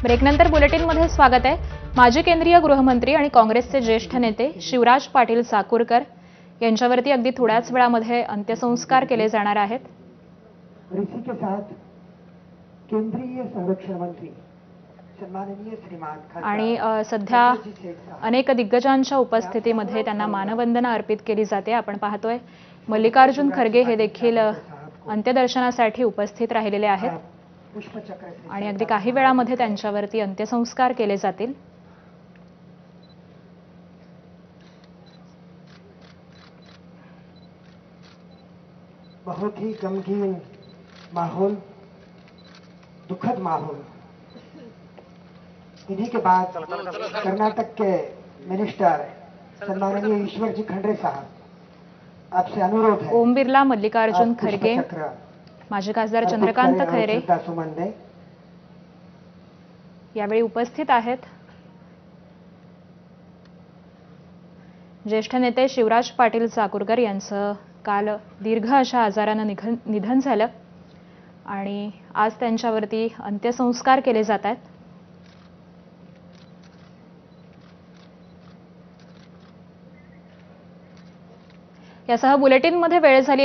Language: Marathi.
ब्रेकनंतर बुलेटिनमध्ये स्वागत आहे। माजी केंद्रीय गृहमंत्री आणि काँग्रेसचे ज्येष्ठ नेते शिवराज पाटील चाकूरकर यांच्यावरती अगदी थोड्याच वेळामध्ये अंत्यसंस्कार केले जाणार आहेत। इसी के साथ केंद्रीय संरक्षण मंत्री सन्माननीय श्रीमान आणि सध्या अनेक दिग्गजांच्या उपस्थितीमध्ये त्यांना मानवंदना अर्पित केली जाते। आपण पाहतोय मल्लिकार्जुन खरगे हे देखील अंत्यदर्शनासाठी उपस्थित राहिलेले आहेत आणि अगदी काही वेळामध्ये त्यांच्यावरती अंत्यसंस्कार केले जातील। बहुत ही गमगीन माहौल, दुखद माहौल। इन्हीं के बाद कर्नाटक के मिनिस्टर सन्माननीय ईश्वर जी खंड्रे साहब, आपसे अनुरोध है ओम बिर्ला, मल्लिकार्जुन खरगे, माजी खासदार चंद्रकांत खैरे यावेळी उपस्थित आहेत। ज्येष्ठ नेते शिवराज पाटील चाकूरकर यांचं काल दीर्घ अशा आजाराने निधन झालं आणि आज त्यांच्यावरती अंत्यसंस्कार केले जात आहेत। यासह बुलेटिनमध्ये वेळ झाली।